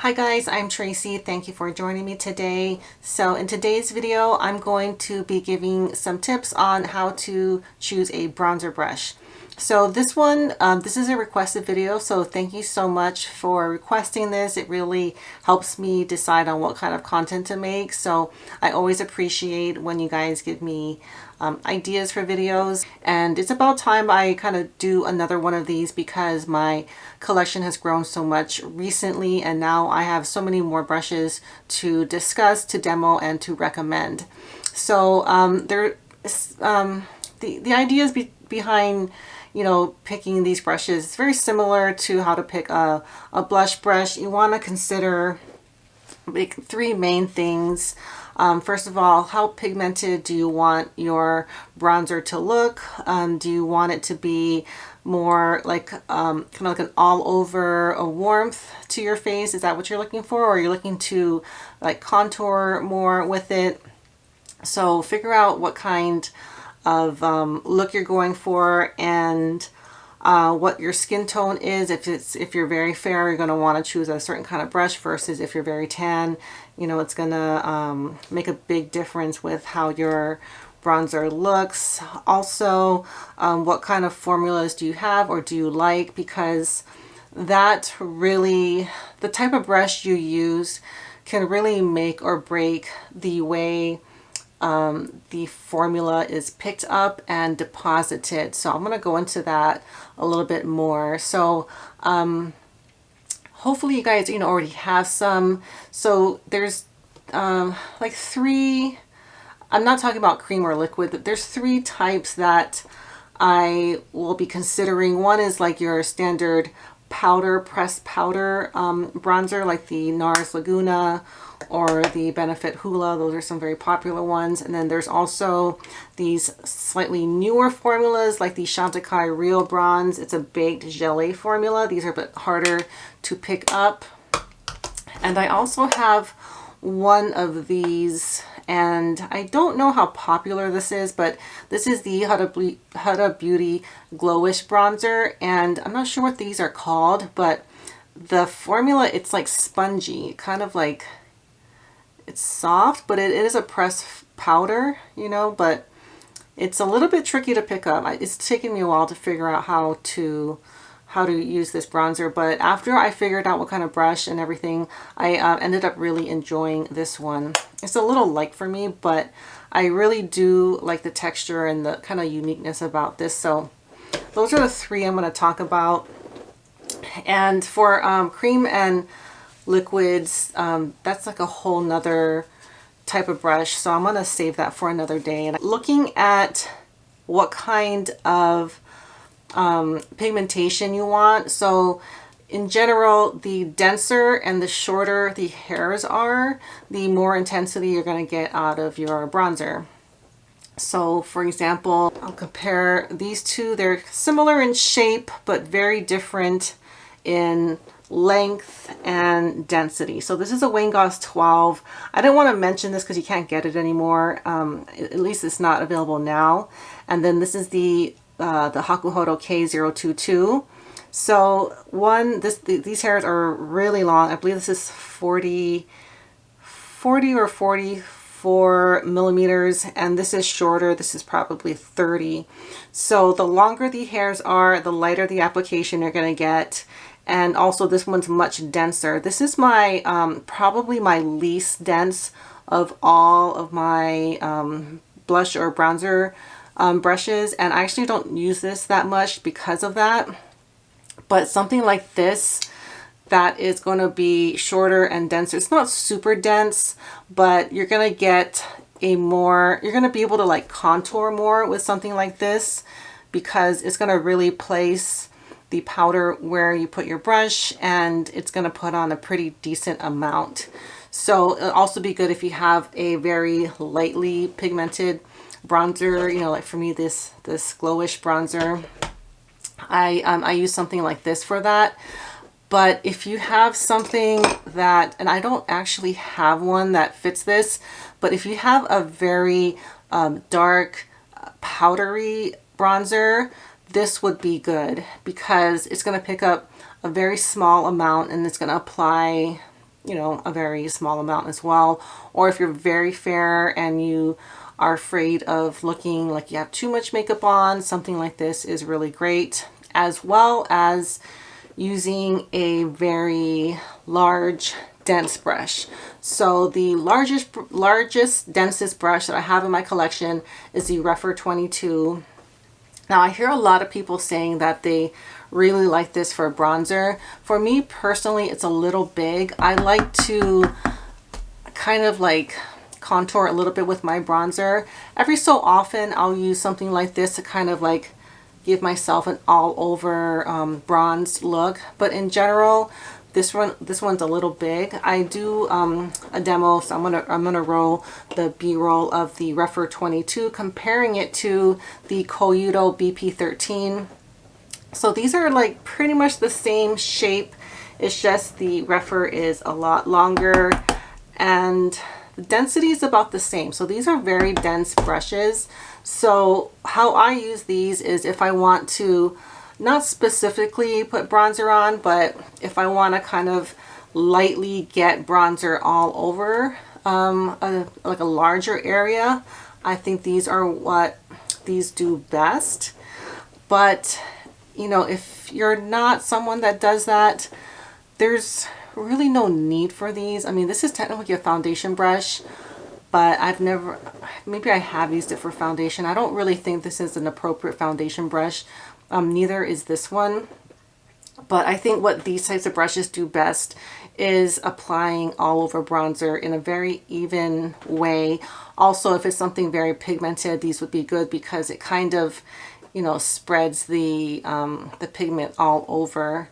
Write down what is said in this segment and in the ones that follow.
Hi guys, I'm Tracy. Thank you for joining me today. So in today's video, I'm going to be giving some tips on how to choose a bronzer brush. So this one, this is a requested video, so thank you so much for requesting this. It really helps me decide on what kind of content to make. So I always appreciate when you guys give me ideas for videos, and it's about time I kind of do another one of these because my collection has grown so much recently, and now I have so many more brushes to discuss, to demo, and to recommend. So the ideas behind picking these brushes, it's very similar to how to pick a blush brush. You want to consider three main things. First of all, how pigmented do you want your bronzer to look? Do you want it to be more like kind of like an all over a warmth to your face? Is that what you're looking for? Or are you looking to like contour more with it? So figure out what kind of look you're going for, and what your skin tone is. If you're very fair, you're going to want to choose a certain kind of brush, versus if you're very tan, it's going to make a big difference with how your bronzer looks. Also, what kind of formulas do you have or do you like, because that really, the type of brush you use can really make or break the way the formula is picked up and deposited. So I'm going to go into that a little bit more. So hopefully you guys already have some. So there's like three, I'm not talking about cream or liquid, but there's three types that I will be considering. One is like your standard powder, pressed powder bronzer, like the NARS Laguna or the Benefit Hoola. Those are some very popular ones. And then there's also these slightly newer formulas like the Chantecaille Real Bronze. It's a baked gelée formula. These are a bit harder to pick up. And I also have one of these, and I don't know how popular this is, but this is the Huda Beauty Glowish Bronzer, and I'm not sure what these are called, but the formula, it's like spongy, kind of like, it's soft, but it is a pressed powder, but it's a little bit tricky to pick up. It's taken me a while to figure out how to use this bronzer, but after I figured out what kind of brush and everything, I ended up really enjoying this one. It's a little light for me, but I really do like the texture and the kind of uniqueness about this. So those are the three I'm going to talk about. And for cream and liquids, that's like a whole nother type of brush, so I'm going to save that for another day. And looking at what kind of pigmentation you want. So in general, the denser and the shorter the hairs are, the more intensity you're going to get out of your bronzer. So for example, I'll compare these two. They're similar in shape, but very different in length and density. So this is a Wayne Goss 12. I didn't want to mention this because you can't get it anymore. At least it's not available now. And then this is the Hakuhodo K022. So these hairs are really long. I believe this is 40 or 44 millimeters, and this is shorter. This is probably 30. So the longer the hairs are, the lighter the application you're going to get. And also this one's much denser. This is my probably my least dense of all of my blush or bronzer brushes, and I actually don't use this that much because of that. But something like this that is going to be shorter and denser, it's not super dense, but you're going to get you're going to be able to like contour more with something like this, because it's going to really place the powder where you put your brush, and it's going to put on a pretty decent amount. So it'll also be good if you have a very lightly pigmented bronzer, like for me, this glowish bronzer. I use something like this for that. But if you have something that, and I don't actually have one that fits this, but if you have a very dark powdery bronzer, this would be good, because it's going to pick up a very small amount and it's going to apply you know, a very small amount as well. Or if you're very fair and you are afraid of looking like you have too much makeup on, something like this is really great, as well as using a very large dense brush. So the largest densest brush that I have in my collection is the Rephr 22. Now I hear a lot of people saying that they really like this for bronzer. For me personally, it's a little big. I like to kind of like contour a little bit with my bronzer. Every so often I'll use something like this to kind of like give myself an all over bronze look, but in general this one's a little big. I do a demo, so I'm gonna roll the B-roll of the Rephr 22, comparing it to the Koyudo BP13. So these are like pretty much the same shape. It's just the Rephr is a lot longer and the density is about the same. So these are very dense brushes. So how I use these is if I want to not specifically put bronzer on, but if I want to kind of lightly get bronzer all over like a larger area, I think these are what these do best. But you know, if you're not someone that does that, there's really no need for these. I mean, this is technically a foundation brush, but I've never, maybe I have used it for foundation. I don't really think this is an appropriate foundation brush. Neither is this one. But I think what these types of brushes do best is applying all over bronzer in a very even way. Also, if it's something very pigmented, these would be good because it kind of, you know, spreads the pigment all over.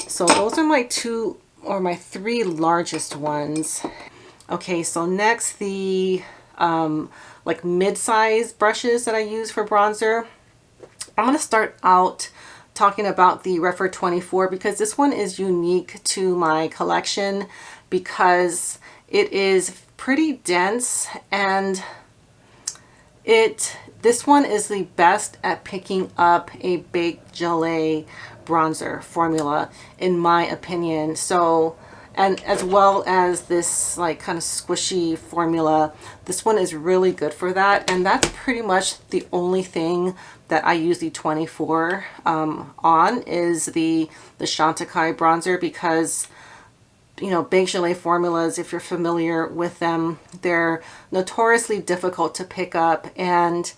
So those are my two or my three largest ones. Okay, so next the like mid-size brushes that I use for bronzer. I'm going to start out talking about the Rephr 24 because this one is unique to my collection because it is pretty dense and this one is the best at picking up a baked gelée bronzer formula in my opinion. So, and as well as this like kind of squishy formula, this one is really good for that. And that's pretty much the only thing that I use the 24 on is the Chantecaille bronzer because, you know, baked gelée formulas, if you're familiar with them, they're notoriously difficult to pick up. And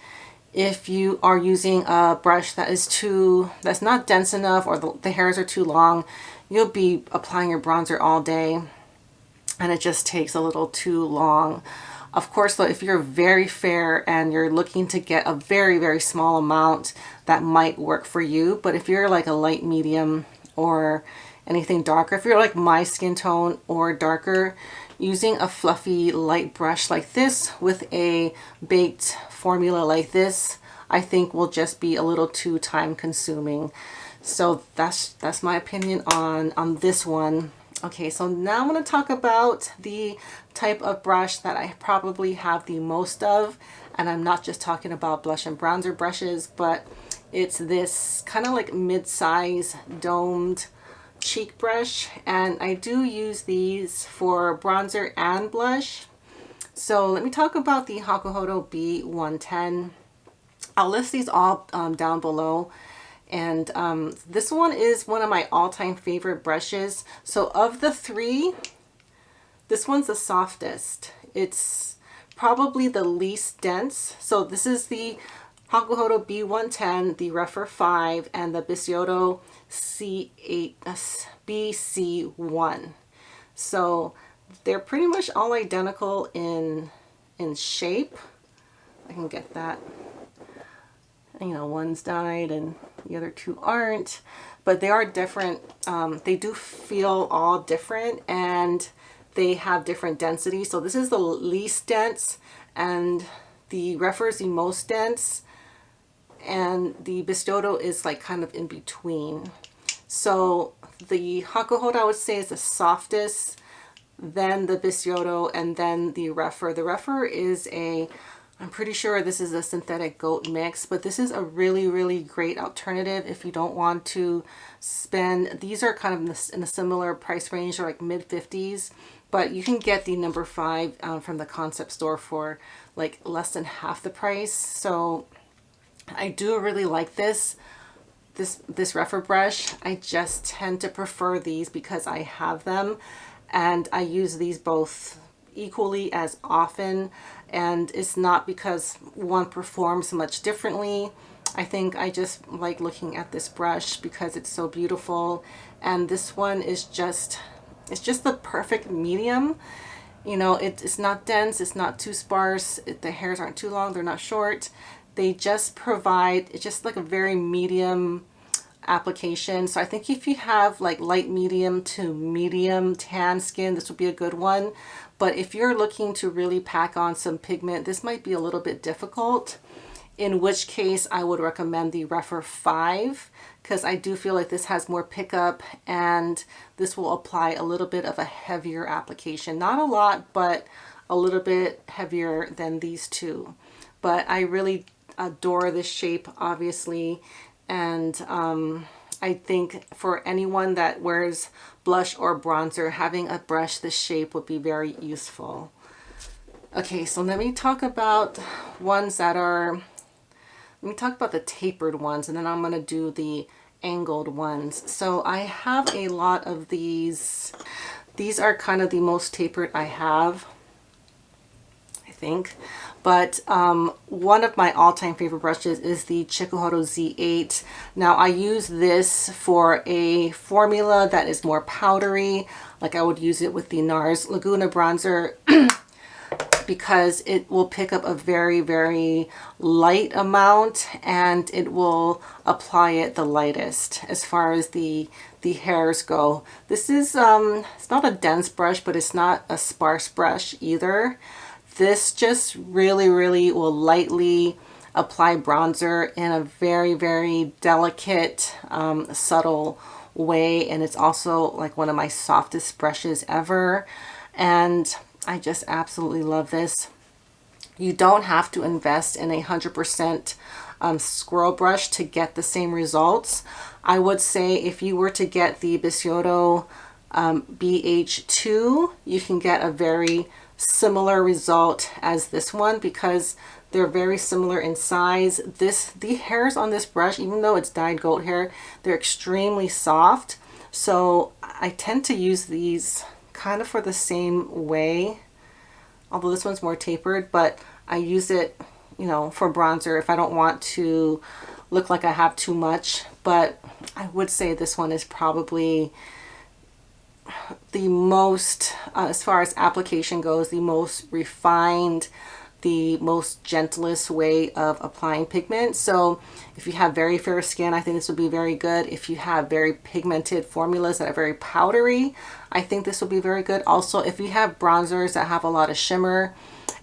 if you are using a brush that's not dense enough, or the hairs are too long, you'll be applying your bronzer all day and it just takes a little too long. Of course, though, if you're very fair and you're looking to get a very, very small amount, that might work for you. But if you're like a light medium or anything darker, if you're like my skin tone or darker, using a fluffy light brush like this with a baked formula like this, I think will just be a little too time consuming. So that's my opinion on this one. Okay, so now I'm going to talk about the type of brush that I probably have the most of, and I'm not just talking about blush and bronzer brushes, but it's this kind of like mid-size domed cheek brush, and I do use these for bronzer and blush. So let me talk about the Hakuhodo B110. I'll list these all down below. And this one is one of my all-time favorite brushes. So of the three, this one's the softest. It's probably the least dense. So this is the Hakuhodo B110, the Rephr 5, and the bisyodo C8 BC1. So they're pretty much all identical in shape. I can get that. You know, one's dyed and the other two aren't, but they are different. They do feel all different and they have different density. So this is the least dense and the Rephr is the most dense and the bisyodo is like kind of in between. So the Hakuhodo I would say is the softest, then the bisyodo, and then the Rephr. The Rephr is a I'm pretty sure this is a synthetic goat mix, but this is a really, really great alternative if you don't want to spend. These are kind of in a similar price range, or like mid 50s, but you can get the number 5 from the concept store for like less than half the price. So I do really like this Rephr brush. I just tend to prefer these because I have them and I use these both equally as often, and it's not because one performs much differently. I think I just like looking at this brush because it's so beautiful, and this one is just, it's just the perfect medium. You know, it's not dense, it's not too sparse, the hairs aren't too long, they're not short. They just provide, it's just like a very medium application. So I think if you have like light medium to medium tan skin, this would be a good one. But if you're looking to really pack on some pigment, this might be a little bit difficult, in which case I would recommend the Rephr 5, because I do feel like this has more pickup and this will apply a little bit of a heavier application. Not a lot, but a little bit heavier than these two. But I really adore this shape, obviously. And I think for anyone that wears blush or bronzer, having a brush this shape would be very useful. Okay, so let me talk about ones that are, let me talk about the tapered ones, and then I'm going to do the angled ones. So I have a lot of these. These are kind of the most tapered I have, I think. But one of my all-time favorite brushes is the Hakuhodo Z8. Now I use this for a formula that is more powdery, like I would use it with the NARS Laguna bronzer, because it will pick up a very, very light amount and it will apply it the lightest as far as the hairs go. This is, it's not a dense brush, but it's not a sparse brush either. This just really, really will lightly apply bronzer in a very, very delicate, subtle way. And it's also like one of my softest brushes ever. And I just absolutely love this. You don't have to invest in 100% squirrel brush to get the same results. I would say if you were to get the bisyodo BH2, you can get a very similar result as this one because they're very similar in size. The hairs on this brush, even though it's dyed goat hair, they're extremely soft. So I tend to use these kind of for the same way, although this one's more tapered, but I use it, you know, for bronzer if I don't want to look like I have too much. But I would say this one is probably the most, as far as application goes, the most refined, the most gentlest way of applying pigment. So if you have very fair skin, I think this would be very good. If you have very pigmented formulas that are very powdery, I think this will be very good. Also, if you have bronzers that have a lot of shimmer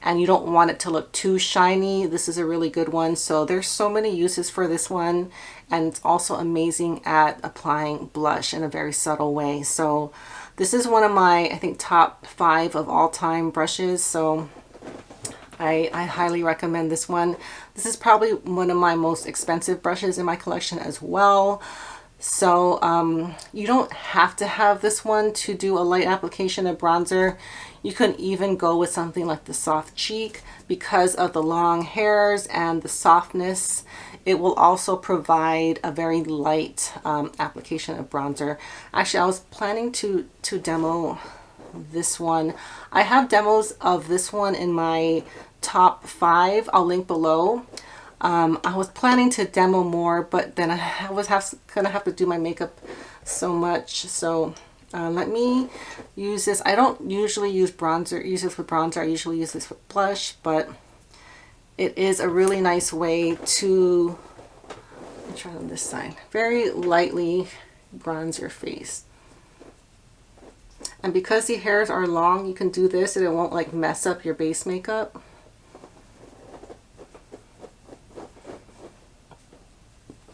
and you don't want it to look too shiny, this is a really good one. So there's so many uses for this one, and it's also amazing at applying blush in a very subtle way. So this is one of my, I think, top 5 of all time brushes. So I highly recommend this one. This is probably one of my most expensive brushes in my collection as well. So you don't have to have this one to do a light application of bronzer. You can even go with something like the Soft Cheek because of the long hairs and the softness. It will also provide a very light application of bronzer. Actually, I was planning to demo this one. I have demos of this one in my top 5. I'll link below. I was planning to demo more, but then I was gonna have to do my makeup so much. So let me use this. I don't usually use this with bronzer. I usually use this with blush, but it is a really nice way to, let me try on this side, very lightly bronze your face. And because the hairs are long, you can do this and it won't like mess up your base makeup.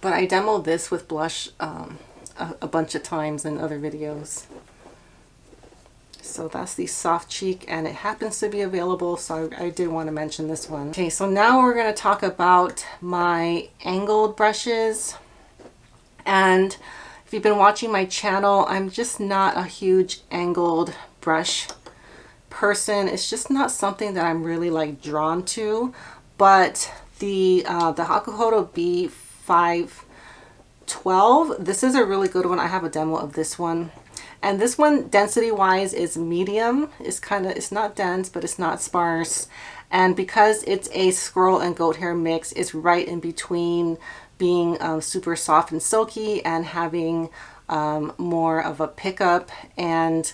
But I demoed this with blush a bunch of times in other videos. So that's the soft cheek, and it happens to be available, so I did want to mention this one. Okay, so now we're going to talk about my angled brushes. And if you've been watching my channel, I'm just not a huge angled brush person. It's just not something that I'm really like drawn to. But the Hakuhodo B110, this is a really good one. I have a demo of this one. And this one, density wise, is medium. It's not dense, but it's not sparse. And because it's a squirrel and goat hair mix, it's right in between being super soft and silky and having more of a pickup. And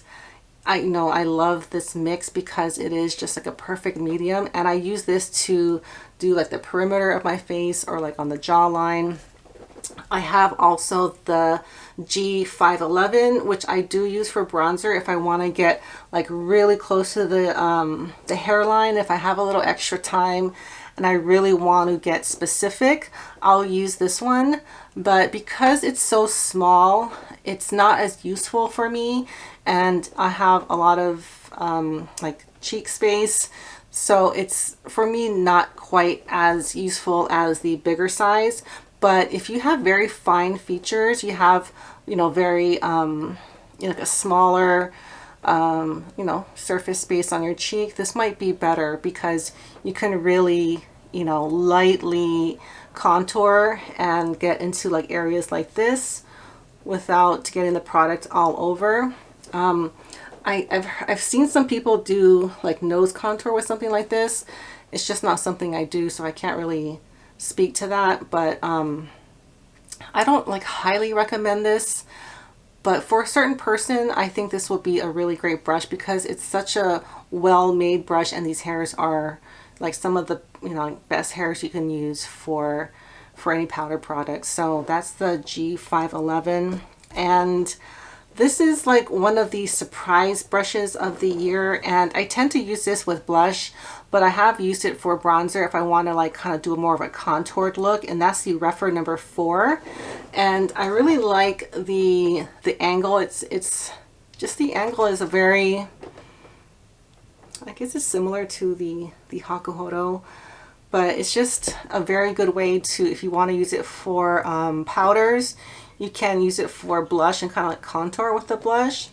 I love this mix because it is just like a perfect medium. And I use this to do like the perimeter of my face or like on the jawline. I have also the G511, which I do use for bronzer if I want to get like really close to the hairline. If I have a little extra time and I really want to get specific, I'll use this one. But because it's so small, it's not as useful for me, and I have a lot of like cheek space. So it's, for me, not quite as useful as the bigger size. But if you have very fine features, you have, very, like a smaller, surface space on your cheek, this might be better because you can really, lightly contour and get into like areas like this without getting the product all over. I've seen some people do like nose contour with something like this. It's just not something I do, so I can't really speak to that. But I don't like highly recommend this, but for a certain person I think this will be a really great brush because it's such a well-made brush, and these hairs are like some of the best hairs you can use for any powder product. So that's the G511, and this is like one of the surprise brushes of the year, and I tend to use this with blush, but I have used it for bronzer if I want to like kind of do more of a contoured look, and that's the Rephr number 4. And I really like the angle. It's just, the angle is a very, I guess it's similar to the Hakuhodo, but it's just a very good way to, if you want to use it for powders, you can use it for blush and kind of like contour with the blush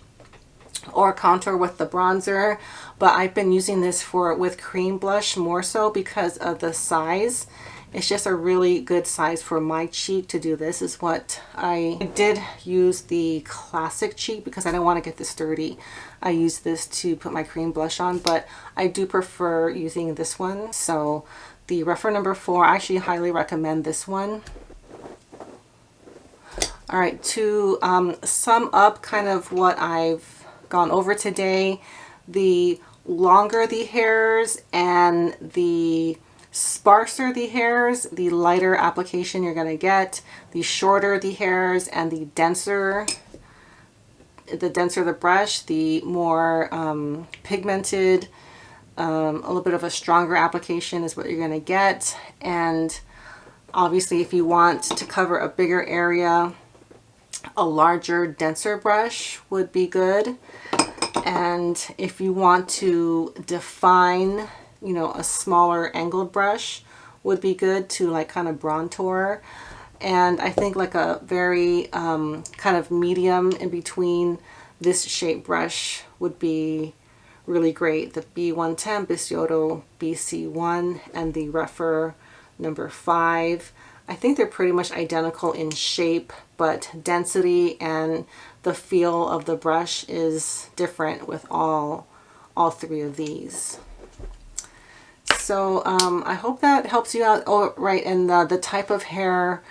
or contour with the bronzer. But I've been using this with cream blush more so because of the size. It's just a really good size for my cheek to do this. Is what I did use the classic cheek because I don't want to get this dirty. I use this to put my cream blush on, but I do prefer using this one. So the Rephr number 4, I actually highly recommend this one. All right, to sum up kind of what I've gone over today, the longer the hairs and the sparser the hairs, the lighter application you're going to get. The shorter the hairs and the denser the brush, the more pigmented, a little bit of a stronger application is what you're going to get. And obviously if you want to cover a bigger area, a larger, denser brush would be good. And if you want to define, a smaller angled brush would be good to like kind of bronzer. And I think like a very kind of medium in between this shape brush would be really great. The B110, bisyodo BC1, and the Rephr number 5. I think they're pretty much identical in shape, but density and the feel of the brush is different with all 3 of these. So I hope that helps you out. Oh, right, and the type of hair,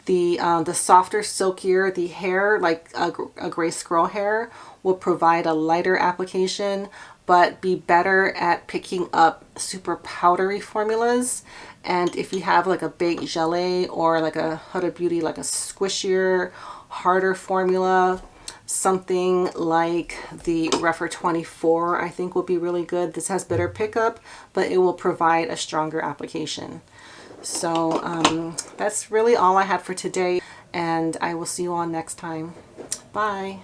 the softer, silkier the hair, like a gray squirrel hair, will provide a lighter application, but be better at picking up super powdery formulas. And if you have like a baked gelée or like a Huda Beauty, like a squishier, harder formula, something like the Rephr 24 I think will be really good. This has better pickup, but it will provide a stronger application. So that's really all I had for today, and I will see you all next time. Bye.